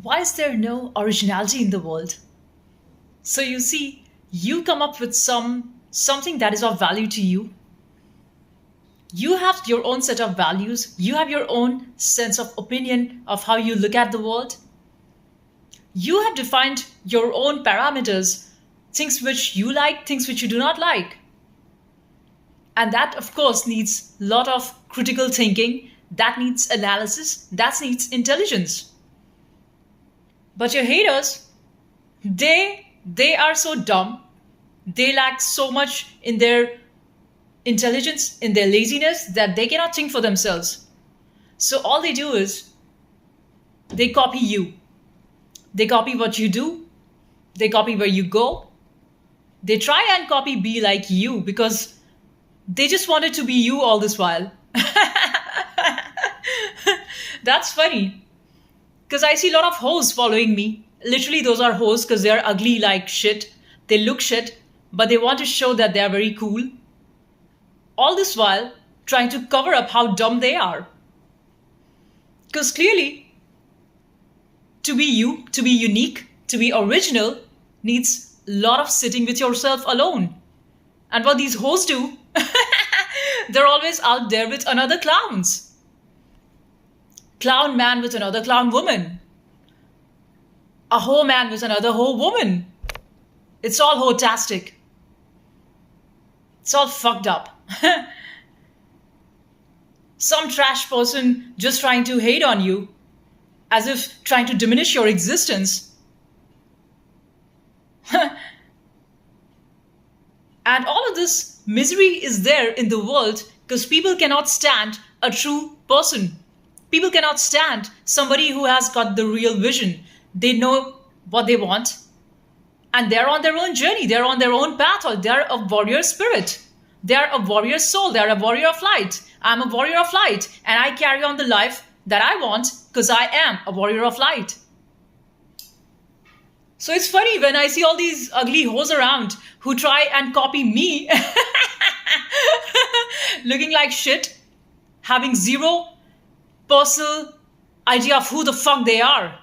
Why is there no originality in the world? So you see, you come up with something that is of value to you. You have your own set of values. You have your own sense of opinion of how you look at the world. You have defined your own parameters, things which you like, things which you do not like. And that, of course, needs a lot of critical thinking. That needs analysis. That needs intelligence. But your haters, they are so dumb. They lack so much in their intelligence, in their laziness, that they cannot think for themselves. So all they do is they copy you. They copy what you do. They copy where you go. They try and copy be like you because they just wanted to be you all this while. That's funny because I see a lot of hoes following me. Literally, those are hoes because they're ugly like shit. They look shit, but they want to show that they're very cool. All this while trying to cover up how dumb they are. Because clearly, to be you, to be unique, to be original needs a lot of sitting with yourself alone. And what these hoes do, they're always out there with another clowns. Clown man with another clown woman. A hoe man with another hoe woman. It's all hoe-tastic. It's all fucked up. Some trash person just trying to hate on you, as if trying to diminish your existence. And all of this misery is there in the world because people cannot stand a true person. People cannot stand somebody who has got the real vision. They know what they want and they're on their own journey. They're on their own path, or they're a warrior spirit. They're a warrior soul. They're a warrior of light. I'm a warrior of light and I carry on the life that I want because I am a warrior of light. So it's funny when I see all these ugly hoes around who try and copy me, looking like shit, having zero personal idea of who the fuck they are.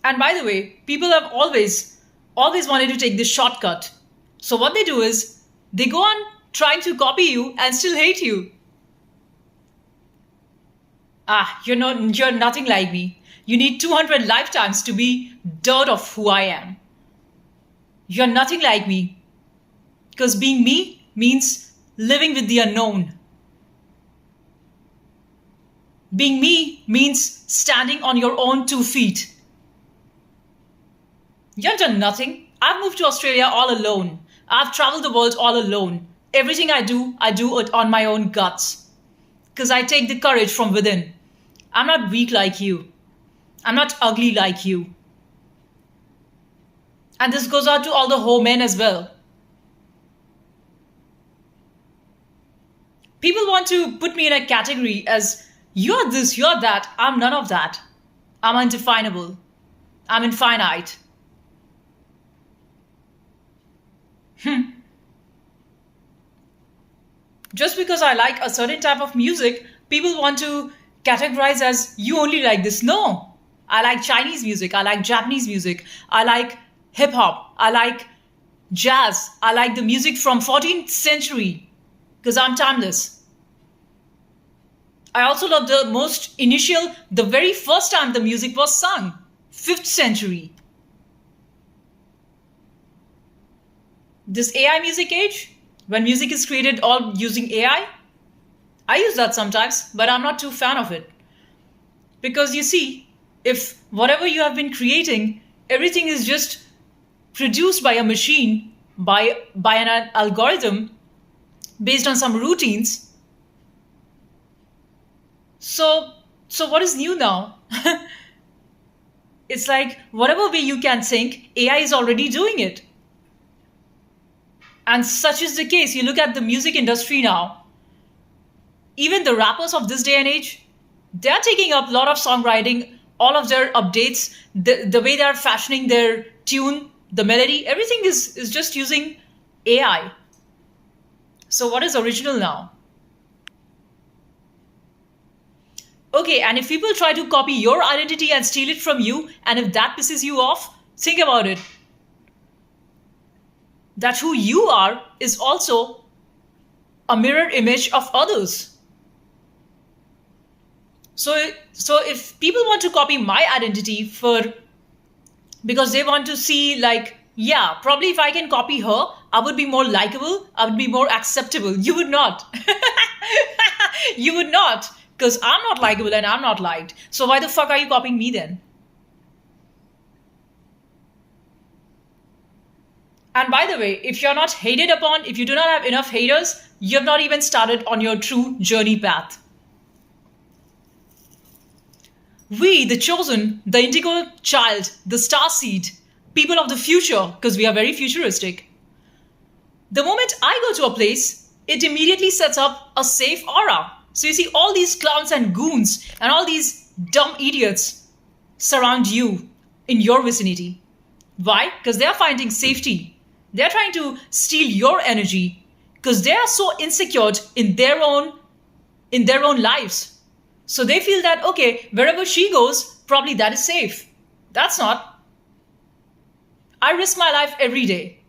And by the way, people have always wanted to take this shortcut. So what they do is they go on trying to copy you and still hate you. You're nothing like me. You need 200 lifetimes to be dirt of who I am. You're nothing like me. Because being me means living with the unknown. Being me means standing on your own 2 feet. You've done nothing. I've moved to Australia all alone. I've traveled the world all alone. Everything I do it on my own guts. Because I take the courage from within. I'm not weak like you. I'm not ugly like you. And this goes out to all the hoe men as well. People want to put me in a category as you're this, you're that. I'm none of that. I'm undefinable. I'm infinite. Just because I like a certain type of music, people want to categorize as you only like this. No. I like Chinese music. I like Japanese music. I like hip hop. I like jazz. I like the music from 14th century because I'm timeless. I also love the very first time the music was sung, 5th century. This AI music age, when music is created all using AI, I use that sometimes, but I'm not too fan of it. Because you see, if whatever you have been creating, everything is just produced by a machine, by an algorithm, based on some routines. So what is new now? It's like whatever way you can think, AI is already doing it. And such is the case. You look at the music industry now. Even the rappers of this day and age, they're taking up a lot of songwriting, all of their updates, the way they're fashioning their tune, the melody, everything is just using AI. So what is original now? Okay, and if people try to copy your identity and steal it from you, and if that pisses you off, think about it. That who you are is also a mirror image of others. So if people want to copy my identity for because they want to see like, yeah, probably if I can copy her, I would be more likable, I would be more acceptable. You would not. You would not, because I'm not likable and I'm not liked. So why the fuck are you copying me then? And by the way, if you're not hated upon, if you do not have enough haters, you have not even started on your true journey path. We, the chosen, the indigo child, the star seed, people of the future, because we are very futuristic. The moment I go to a place, it immediately sets up a safe aura. So you see all these clowns and goons and all these dumb idiots surround you in your vicinity. Why? Because they are finding safety. They are trying to steal your energy because they are so insecure in their own lives. So they feel that okay, wherever she goes, probably that is safe. That's not. I risk my life every day.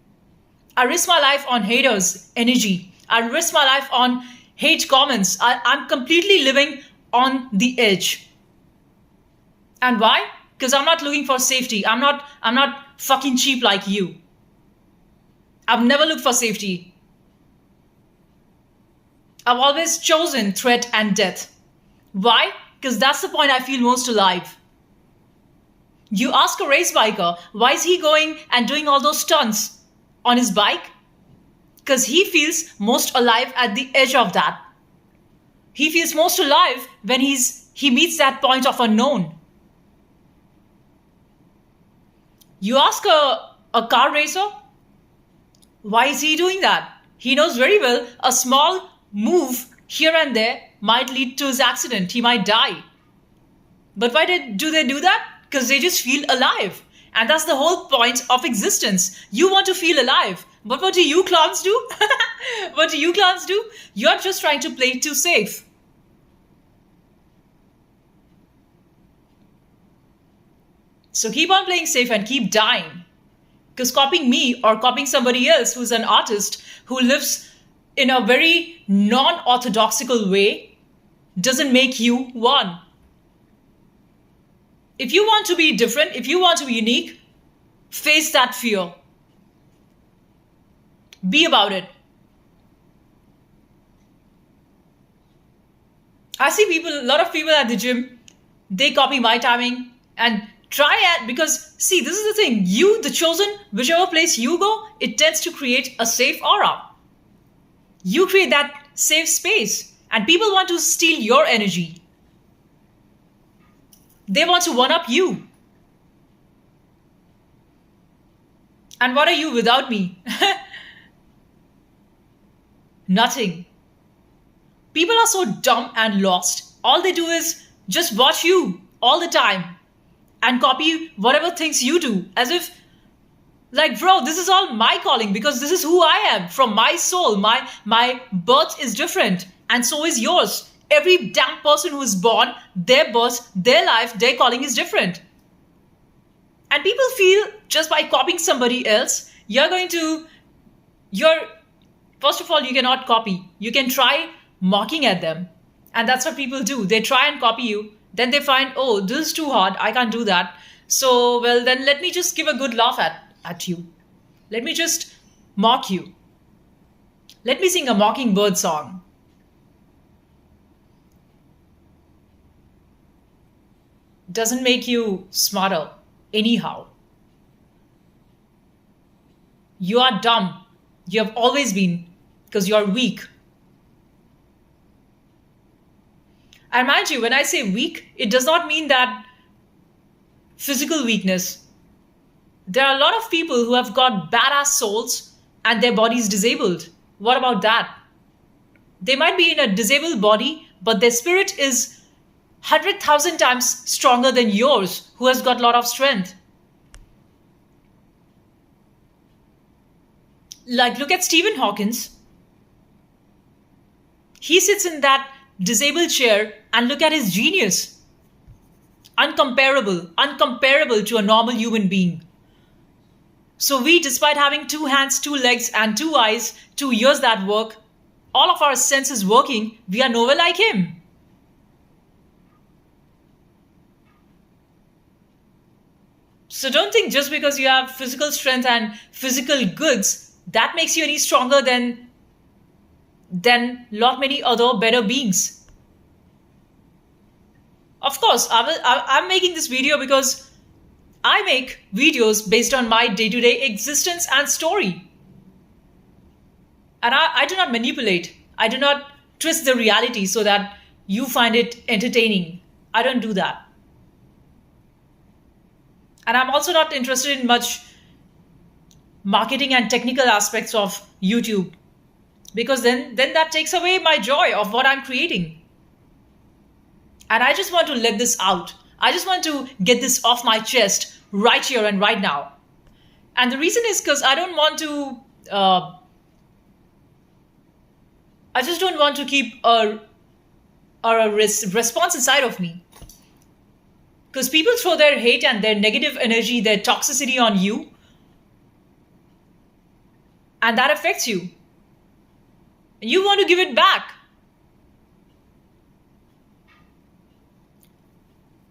I risk my life on haters' energy. I risk my life on hate comments. I'm completely living on the edge. And why? Because I'm not looking for safety. I'm not fucking cheap like you. I've never looked for safety. I've always chosen threat and death. Why? Because that's the point I feel most alive. You ask a race biker, why is he going and doing all those stunts on his bike? Because he feels most alive at the edge of that. He feels most alive when he meets that point of unknown. You ask a car racer, why is he doing that? He knows very well a small move here and there might lead to his accident. He might die. But why do they do that? Because they just feel alive. And that's the whole point of existence. You want to feel alive. But what do you clowns do? What do you clowns do? You're just trying to play too safe. So keep on playing safe and keep dying. Because copying me or copying somebody else who's an artist who lives in a very non-orthodoxical way doesn't make you one. If you want to be different, if you want to be unique, face that fear. Be about it. I see a lot of people at the gym, they copy my timing and because see, this is the thing. You, the chosen, whichever place you go, it tends to create a safe aura. You create that safe space and people want to steal your energy. They want to one up you. And what are you without me? Nothing. People are so dumb and lost. All they do is just watch you all the time and copy whatever things you do as if like, bro, this is all my calling because this is who I am from my soul. My birth is different and so is yours. Every damn person who is born, their birth, their life, their calling is different. And people feel just by copying somebody else, first of all, you cannot copy. You can try mocking at them. And that's what people do. They try and copy you. Then they find, oh, this is too hard. I can't do that. So, well, then let me just give a good laugh at you. Let me just mock you. Let me sing a mockingbird song. Doesn't make you smarter anyhow. You are dumb. You have always been because you are weak. And mind you, when I say weak, it does not mean that physical weakness. There are a lot of people who have got badass souls and their body is disabled. What about that? They might be in a disabled body, but their spirit is 100,000 times stronger than yours, who has got a lot of strength. Like, look at Stephen Hawking. He sits in that disabled chair and look at his genius. Uncomparable to a normal human being. So we, despite having two hands, two legs, and two eyes, 2 ears that work, all of our senses working, we are nowhere like him. So don't think just because you have physical strength and physical goods, that makes you any stronger than lot many other better beings. Of course, I'm making this video because I make videos based on my day-to-day existence and story. And I do not manipulate. I do not twist the reality so that you find it entertaining. I don't do that. And I'm also not interested in much marketing and technical aspects of YouTube because then that takes away my joy of what I'm creating. And I just want to let this out. I just want to get this off my chest right here and right now. And the reason is because I don't want to, I just don't want to keep a response inside of me. Because people throw their hate and their negative energy, their toxicity on you, and that affects you. And you want to give it back.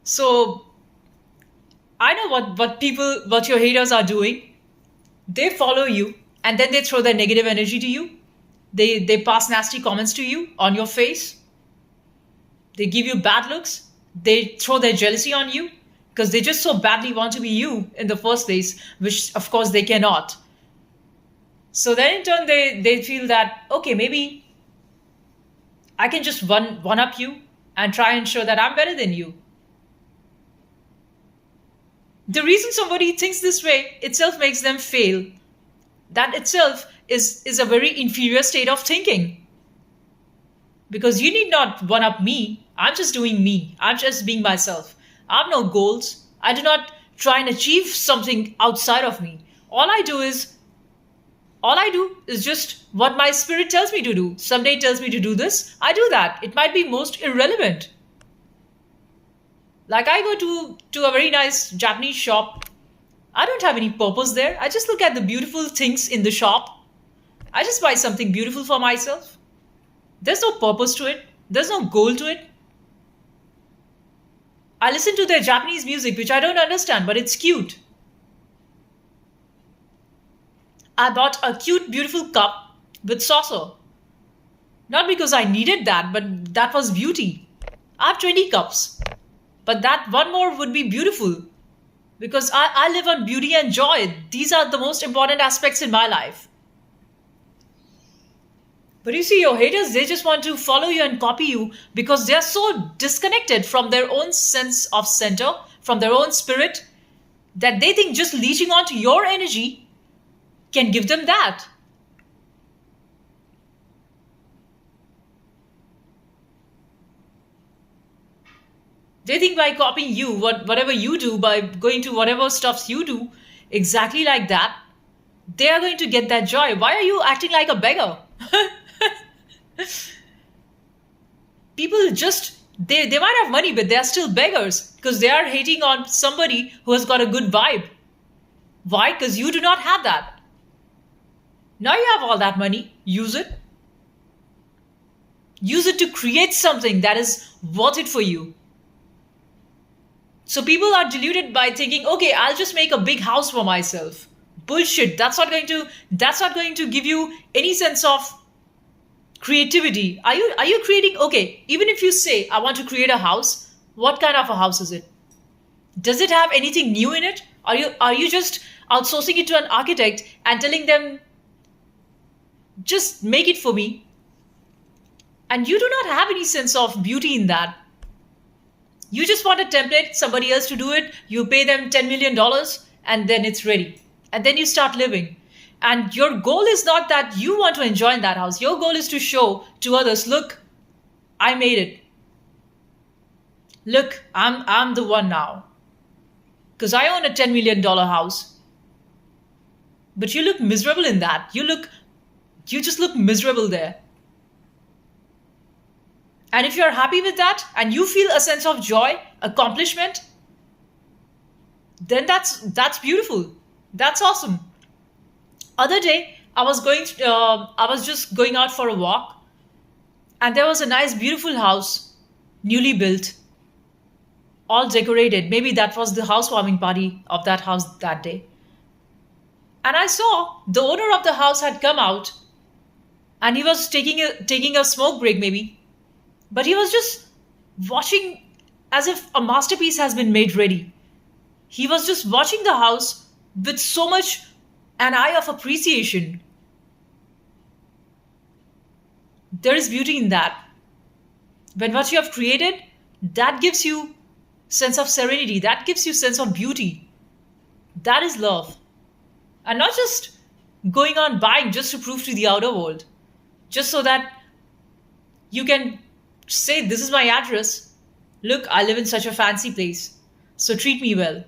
So I know what your haters are doing. They follow you and then they throw their negative energy to you. They pass nasty comments to you on your face. They give you bad looks. They throw their jealousy on you because they just so badly want to be you in the first place, which of course they cannot. So then in turn they feel that, okay, maybe I can just one up you and try and show that I'm better than you. The reason somebody thinks this way itself makes them fail. That itself is a very inferior state of thinking. Because you need not one up me. I'm just doing me. I'm just being myself. I have no goals. I do not try and achieve something outside of me. All I do is just what my spirit tells me to do. Someday it tells me to do this. I do that. It might be most irrelevant. Like I go to a very nice Japanese shop. I don't have any purpose there. I just look at the beautiful things in the shop. I just buy something beautiful for myself. There's no purpose to it. There's no goal to it. I listen to their Japanese music, which I don't understand, but it's cute. I bought a cute, beautiful cup with saucer. Not because I needed that, but that was beauty. I have 20 cups. But that one more would be beautiful. Because I live on beauty and joy. These are the most important aspects in my life. But you see, your haters, they just want to follow you and copy you because they are so disconnected from their own sense of center, from their own spirit, that they think just leeching onto your energy can give them that. They think by copying you, whatever you do, by going to whatever stuffs you do, exactly like that, they are going to get that joy. Why are you acting like a beggar? People just, they might have money, but they are still beggars because they are hating on somebody who has got a good vibe. Why? Because you do not have that. Now you have all that money. Use it. Use it to create something that is worth it for you. So people are deluded by thinking, okay, I'll just make a big house for myself. Bullshit. That's not going to give you any sense of creativity. Are you creating, okay, even if you say I want to create a house, what kind of a house is it? Does it have anything new in it? Are you just outsourcing it to an architect and telling them just make it for me? And you do not have any sense of beauty in that. You just want a template, somebody else to do it, you pay them $10 million and then it's ready. And then you start living. And your goal is not that you want to enjoy in that house. Your goal is to show to others, look, I made it. Look, I'm the one now. Because I own a $10 million house. But you look miserable in that. You just look miserable there. And if you're happy with that and you feel a sense of joy, accomplishment, then that's beautiful. That's awesome. Other day, I was just going out for a walk, and there was a nice, beautiful house, newly built, all decorated. Maybe that was the housewarming party of that house that day. And I saw the owner of the house had come out, and he was taking a smoke break, maybe, but he was just watching as if a masterpiece has been made ready. He was just watching the house with so much an eye of appreciation. There is beauty in that. When what you have created, that gives you sense of serenity, that gives you sense of beauty. That is love. And not just going on buying just to prove to the outer world, just so that you can say, this is my address. Look, I live in such a fancy place. So treat me well.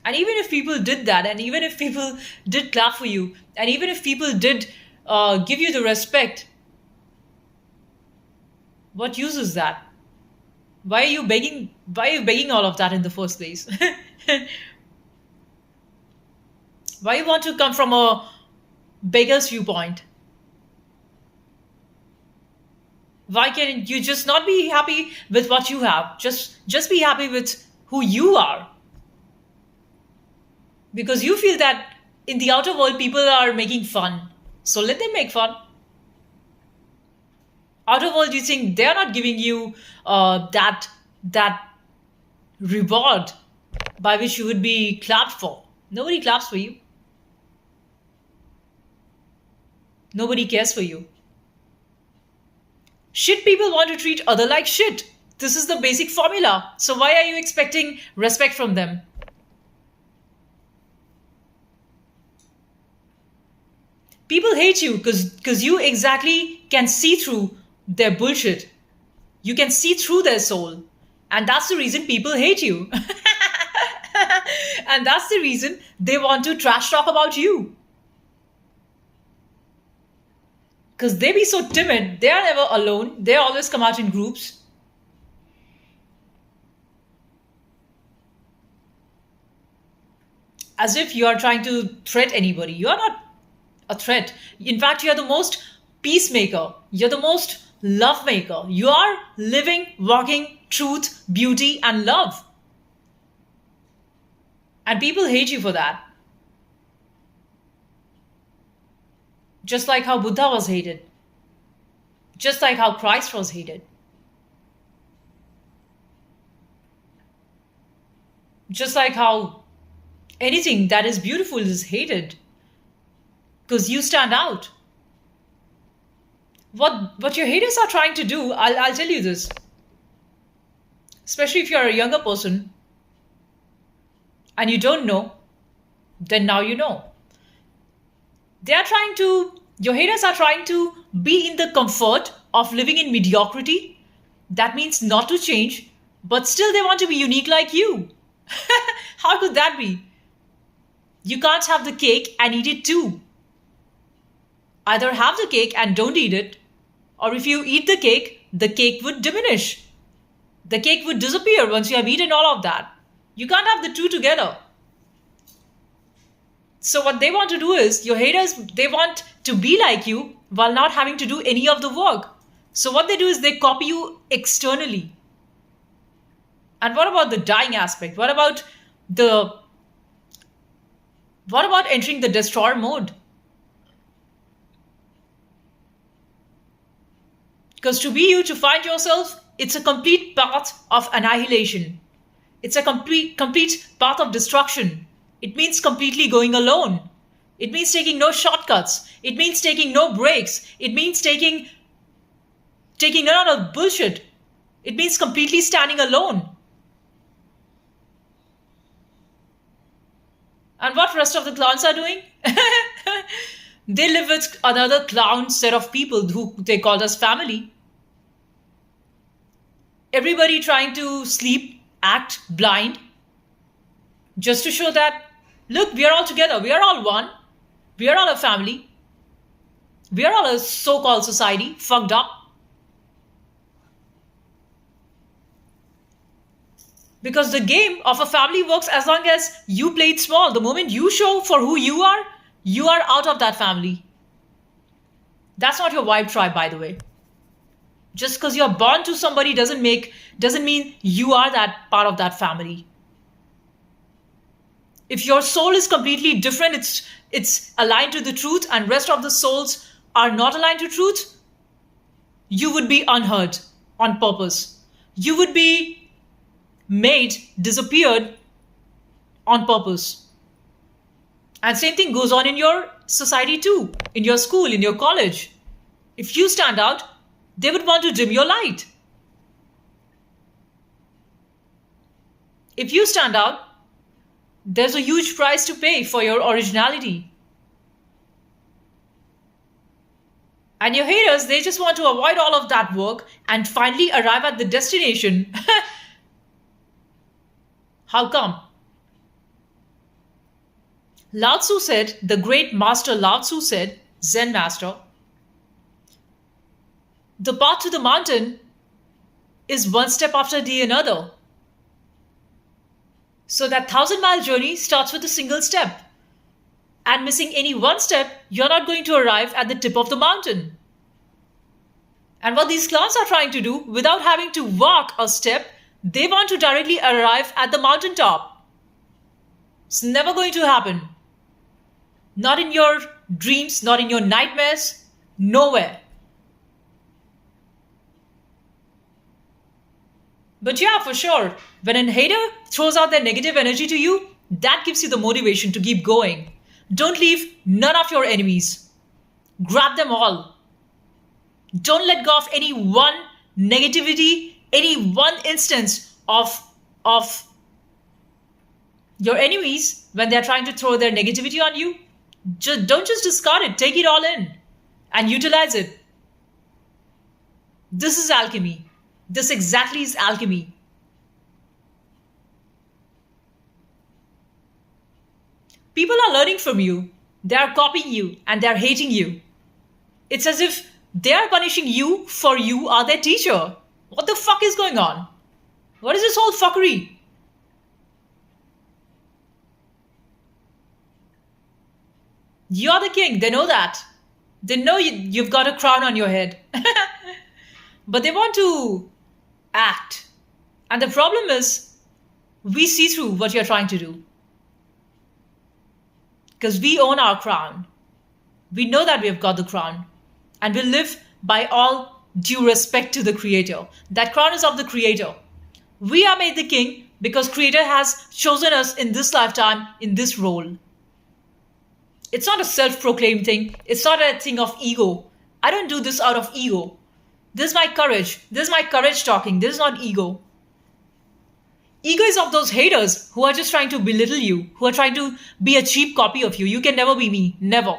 And even if people did that, and even if people did clap for you, and even if people did give you the respect, what use is that? Why are you begging? Why are you begging all of that in the first place? Why you want to come from a beggar's viewpoint? Why can you just not be happy with what you have? Just be happy with who you are. Because you feel that in the outer world people are making fun. So let them make fun. Outer world, you think they're not giving you that reward by which you would be clapped for. Nobody claps for you. Nobody cares for you. Shit people want to treat other like shit. This is the basic formula. So why are you expecting respect from them? People hate you because you exactly can see through their bullshit. You can see through their soul. And that's the reason people hate you. And that's the reason they want to trash talk about you. Because they be so timid, they are never alone. They always come out in groups. As if you are trying to threat anybody. You are not a threat. In fact, you are the most peacemaker. You're the most love maker. You are living, walking truth, beauty, and love. And people hate you for that. Just like how Buddha was hated. Just like how Christ was hated. Just like how anything that is beautiful is hated. Because you stand out. What your haters are trying to do, I'll tell you this. Especially if you're a younger person and you don't know, then now you know. Your haters are trying to be in the comfort of living in mediocrity. That means not to change, but still they want to be unique like you. How could that be? You can't have the cake and eat it too. Either have the cake and don't eat it, or if you eat the cake would diminish. The cake would disappear once you have eaten all of that. You can't have the two together. So what they want to do is, your haters, they want to be like you while not having to do any of the work. So what they do is they copy you externally. And what about the dying aspect? What about entering the destroyer mode? Because to be you, to find yourself, it's a complete path of annihilation. It's a complete path of destruction. It means completely going alone. It means taking no shortcuts. It means taking no breaks. It means taking none of bullshit. It means completely standing alone. And what rest of the clowns are doing? They live with another clown set of people who they call as family. Everybody trying to sleep, act blind, just to show that, look, we are all together, we are all one, we are all a family. We are all a so called society, fucked up. Because the game of a family works as long as you play it small. The moment you show for who you are out of that family. That's not your vibe tribe, by the way. Just because you're born to somebody doesn't mean you are that part of that family. If your soul is completely different, it's aligned to the truth, and rest of the souls are not aligned to truth, you would be unheard on purpose. You would be made disappeared on purpose. And same thing goes on in your society too, in your school, in your college. If you stand out, they would want to dim your light. If you stand out, there's a huge price to pay for your originality. And your haters, they just want to avoid all of that work and finally arrive at the destination. How come? Lao Tzu said, the great master Lao Tzu said, Zen master, the path to the mountain is one step after the another. So that 1,000-mile journey starts with a single step. And missing any one step, you're not going to arrive at the tip of the mountain. And what these clowns are trying to do, without having to walk a step, they want to directly arrive at the mountaintop. It's never going to happen. Not in your dreams, not in your nightmares, nowhere. But yeah, for sure, when a hater throws out their negative energy to you, that gives you the motivation to keep going. Don't leave none of your enemies. Grab them all. Don't let go of any one negativity, any one instance of your enemies when they're trying to throw their negativity on you. Don't just discard it. Take it all in and utilize it. This is alchemy. This exactly is alchemy. People are learning from you. They are copying you and they are hating you. It's as if they are punishing you for you are their teacher. What the fuck is going on? What is this whole fuckery? You're the king. They know that. They know you've got a crown on your head. But they want to act. And the problem is, we see through what you're trying to do. Because we own our crown. We know that we have got the crown. And we live by all due respect to the Creator. That crown is of the Creator. We are made the king because Creator has chosen us in this lifetime, in this role. It's not a self-proclaimed thing. It's not a thing of ego. I don't do this out of ego. This is my courage. This is my courage talking. This is not ego. Ego is of those haters who are just trying to belittle you, who are trying to be a cheap copy of you. You can never be me. Never.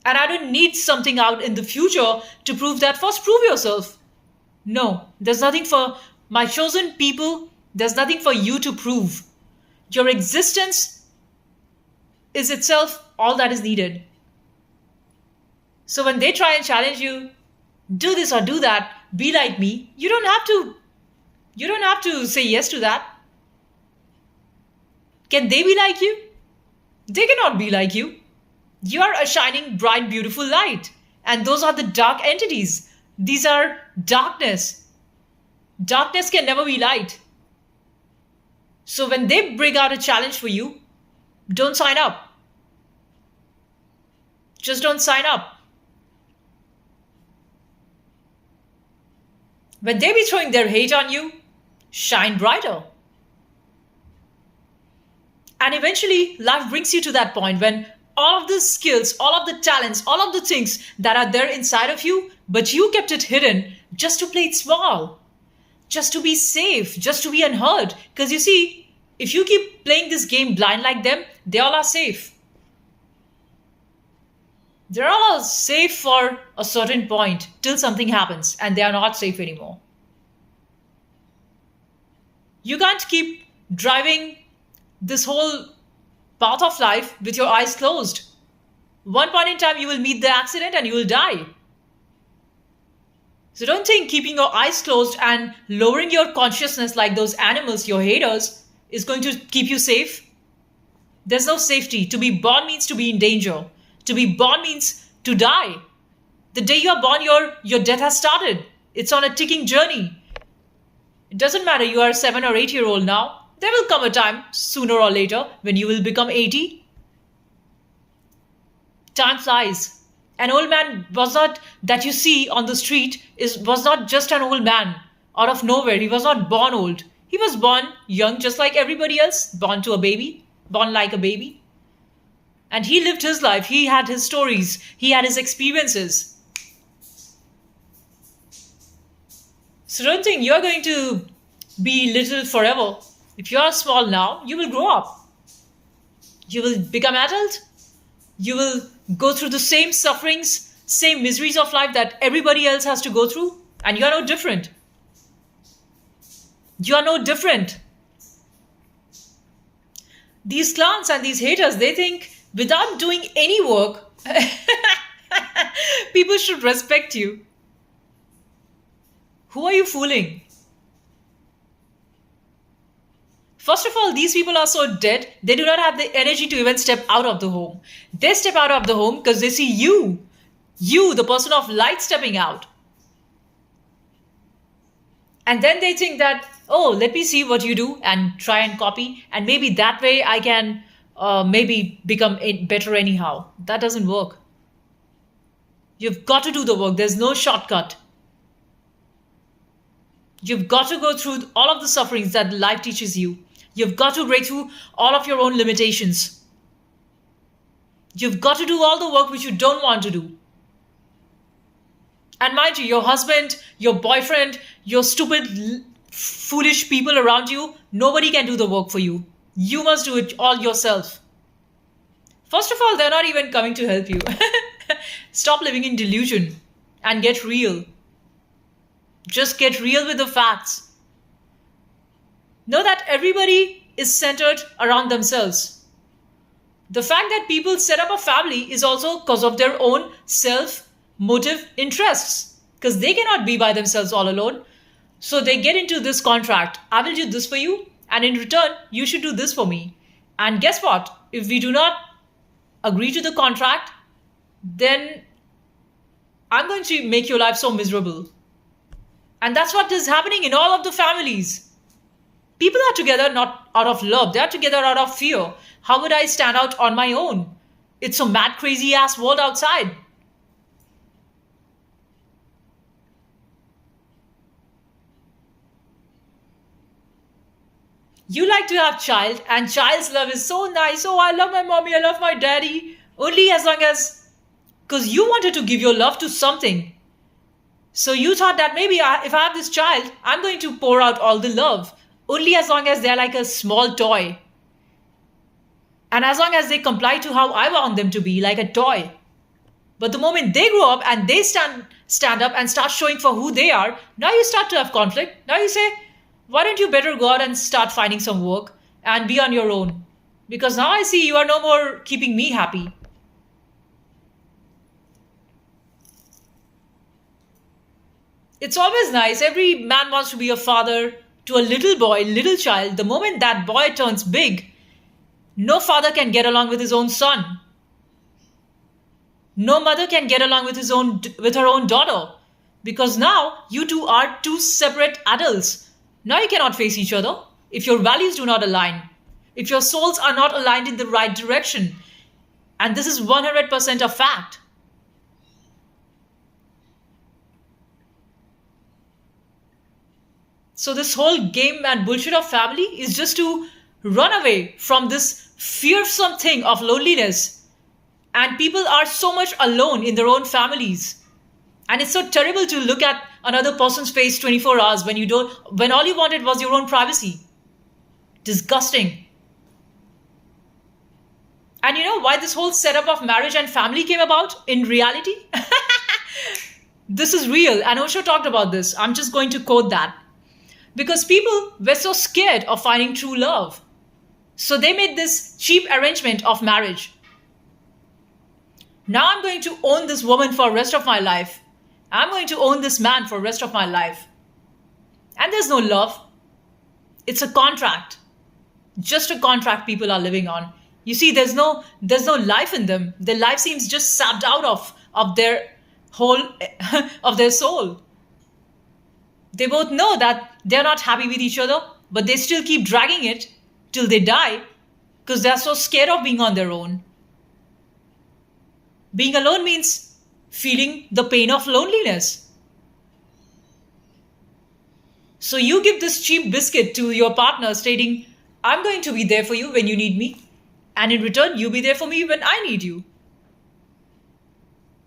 And I don't need something out in the future to prove that. First, prove yourself. No, there's nothing for my chosen people. There's nothing for you to prove. Your existence is itself all that is needed. So when they try and challenge you, do this or do that, be like me, you don't have to say yes to that. Can they be like you? They cannot be like you. You are a shining, bright, beautiful light. And those are the dark entities. These are darkness. Darkness can never be light. So when they bring out a challenge for you, don't sign up. Just don't sign up. When they be throwing their hate on you, shine brighter. And eventually, life brings you to that point when all of the skills, all of the talents, all of the things that are there inside of you, but you kept it hidden just to play it small, just to be safe, just to be unheard. Because you see, if you keep playing this game blind like them, they all are safe. They're all safe for a certain point till something happens and they are not safe anymore. You can't keep driving this whole path of life with your eyes closed. One point in time, you will meet the accident and you will die. So don't think keeping your eyes closed and lowering your consciousness like those animals, your haters, is going to keep you safe. There's no safety. To be born means to be in danger. To be born means to die. The day you're born, your death has started. It's on a ticking journey. It doesn't matter you are a 7 or 8 year old now. There will come a time, sooner or later, when you will become 80. Time flies. An old man was not that you see on the street was not just an old man out of nowhere. He was not born old. He was born young, just like everybody else, born to a baby, born like a baby. And he lived his life. He had his stories. He had his experiences. So don't think you're going to be little forever. If you are small now, you will grow up. You will become adult. You will go through the same sufferings, same miseries of life that everybody else has to go through. And you are no different. You are no different. These clowns and these haters, they think without doing any work, people should respect you. Who are you fooling? First of all, these people are so dead, they do not have the energy to even step out of the home. They step out of the home because they see you, the person of light, stepping out. And then they think that, oh, let me see what you do and try and copy. And maybe that way I can maybe become better anyhow. That doesn't work. You've got to do the work. There's no shortcut. You've got to go through all of the sufferings that life teaches you. You've got to break through all of your own limitations. You've got to do all the work which you don't want to do. And mind you, your husband, your boyfriend, your stupid, foolish people around you, nobody can do the work for you. You must do it all yourself. First of all, they're not even coming to help you. Stop living in delusion and get real. Just get real with the facts. Know that everybody is centered around themselves. The fact that people set up a family is also because of their own self-motive interests. Because they cannot be by themselves all alone. So they get into this contract. I will do this for you, and in return, you should do this for me. And guess what? If we do not agree to the contract, then I'm going to make your life so miserable. And that's what is happening in all of the families. People are together not out of love. They are together out of fear. How would I stand out on my own? It's a mad, crazy ass world outside. You like to have child, and child's love is so nice. Oh, I love my mommy, I love my daddy. Only as long as, because you wanted to give your love to something. So you thought that maybe if I have this child, I'm going to pour out all the love. Only as long as they're like a small toy. And as long as they comply to how I want them to be, like a toy. But the moment they grow up and they stand up and start showing for who they are, now you start to have conflict. Now you say, why don't you better go out and start finding some work and be on your own? Because now I see you are no more keeping me happy. It's always nice. Every man wants to be a father to a little boy, little child. The moment that boy turns big, no father can get along with his own son. No mother can get along with her own daughter. Because now you two are two separate adults. Now you cannot face each other if your values do not align. If your souls are not aligned in the right direction. And this is 100% a fact. So this whole game and bullshit of family is just to run away from this fearsome thing of loneliness. And people are so much alone in their own families. And it's so terrible to look at another person's face 24 hours when all you wanted was your own privacy. Disgusting. And you know why this whole setup of marriage and family came about in reality? This is real. And Osho talked about this. I'm just going to quote that. Because people were so scared of finding true love. So they made this cheap arrangement of marriage. Now I'm going to own this woman for the rest of my life. I'm going to own this man for the rest of my life. And there's no love. It's a contract. Just a contract people are living on. You see, there's no life in them. Their life seems just sapped out of their whole of their soul. They both know that they're not happy with each other, but they still keep dragging it till they die because they're so scared of being on their own. Being alone means feeling the pain of loneliness. So you give this cheap biscuit to your partner stating, I'm going to be there for you when you need me, and in return, you be there for me when I need you.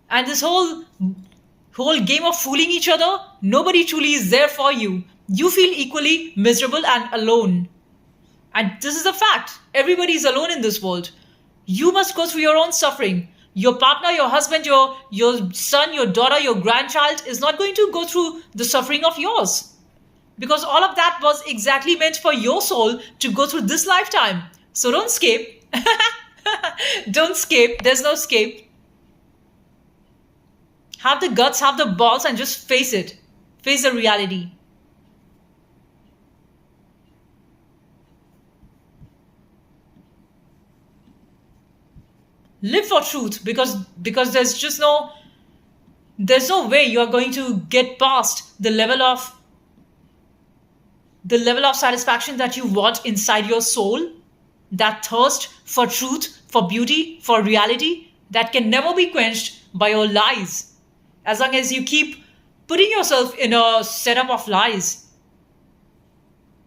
And this whole game of fooling each other, nobody truly is there for you. You feel equally miserable and alone. And this is a fact. Everybody is alone in this world. You must go through your own suffering. Your partner, your husband, your son, your daughter, your grandchild is not going to go through the suffering of yours. Because all of that was exactly meant for your soul to go through this lifetime. So don't escape. Don't escape. There's no escape. Have the guts, have the balls, and just face it. Face the reality. Live for truth because there's no way you are going to get past the level of satisfaction that you want inside your soul, that thirst for truth, for beauty, for reality that can never be quenched by your lies. As long as you keep putting yourself in a setup of lies,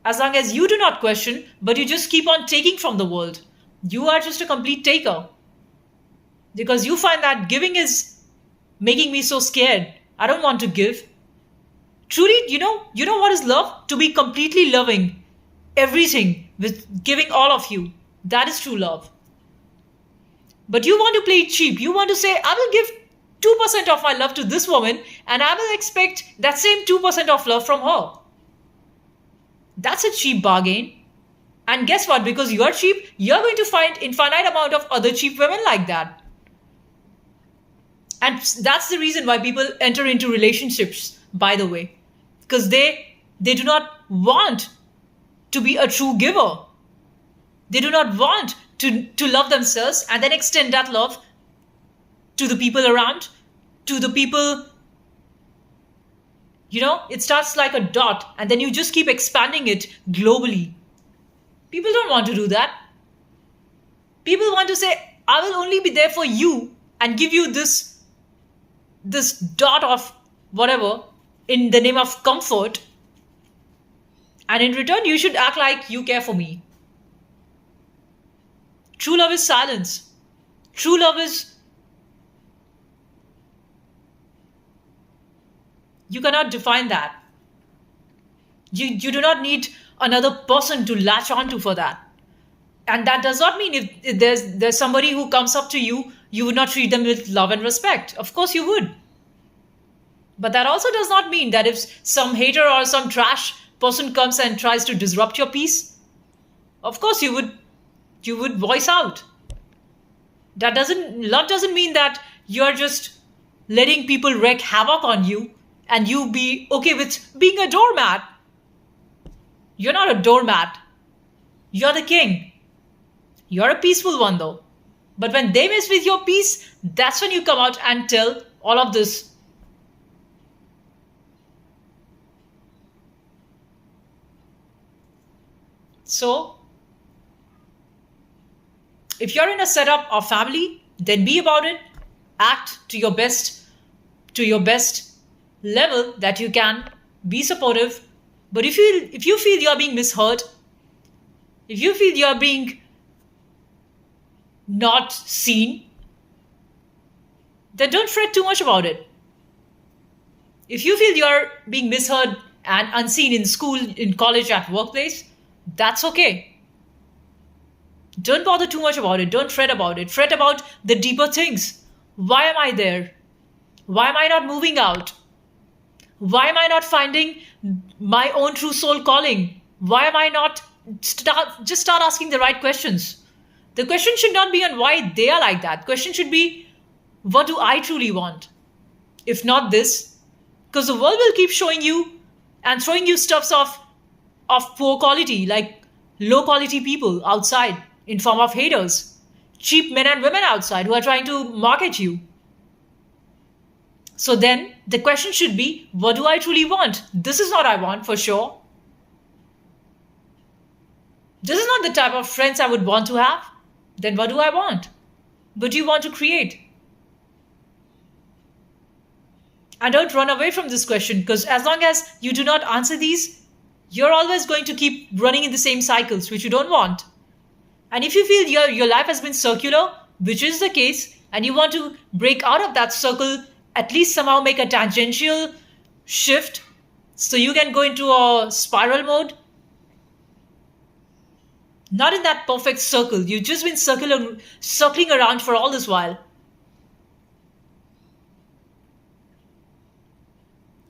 as long as you do not question, but you just keep on taking from the world, you are just a complete taker. Because you find that giving is making me so scared. I don't want to give. Truly, you know what is love? To be completely loving everything with giving all of you. That is true love. But you want to play it cheap. You want to say, I will give 2% of my love to this woman and I will expect that same 2% of love from her. That's a cheap bargain. And guess what? Because you are cheap, you're going to find infinite amount of other cheap women like that. And that's the reason why people enter into relationships, by the way. Because they do not want to be a true giver. They do not want to love themselves and then extend that love to the people around, to the people. It starts like a dot and then you just keep expanding it globally. People don't want to do that. People want to say, I will only be there for you and give you this dot of whatever in the name of comfort, and in return you should act like you care for me. True love is silence. True love is, you cannot define that. You do not need another person to latch onto for that. And that does not mean if there's somebody who comes up to you, you would not treat them with love and respect. Of course you would. But that also does not mean that if some hater or some trash person comes and tries to disrupt your peace, of course you would voice out. Love doesn't mean that you're just letting people wreak havoc on you and you be okay with being a doormat. You're not a doormat. You're the king. You're a peaceful one though. But when they mess with your peace, that's when you come out and tell all of this. So, if you're in a setup of family, then be about it. Act to your best level that you can. Be supportive. But if you feel you're being misheard, if you feel you're being not seen, then don't fret too much about it. If you feel you're being misheard and unseen in school, in college, at workplace, that's okay. Don't bother too much about it. Don't fret about it. Fret about the deeper things. Why am I there? Why am I not moving out? Why am I not finding my own true soul calling? Why am I not start asking the right questions? The question should not be on why they are like that. Question should be, What do I truly want? If not this, because the world will keep showing you and throwing you stuffs of poor quality, like low quality people outside in form of haters, cheap men and women outside who are trying to market you. So then the question should be, what do I truly want? This is what I want for sure. This is not the type of friends I would want to have. Then what do I want? What do you want to create? And don't run away from this question, because as long as you do not answer these, you're always going to keep running in the same cycles, which you don't want. And if you feel your life has been circular, which is the case, and you want to break out of that circle, at least somehow make a tangential shift so you can go into a spiral mode, not in that perfect circle. You've just been circling around for all this while.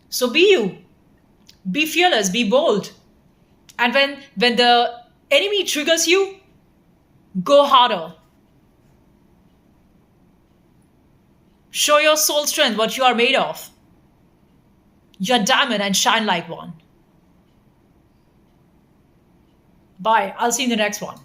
So be you. Be fearless, be bold. And when the enemy triggers you, go harder. Show your soul strength, what you are made of. You're a diamond and shine like one. Bye. I'll see you in the next one.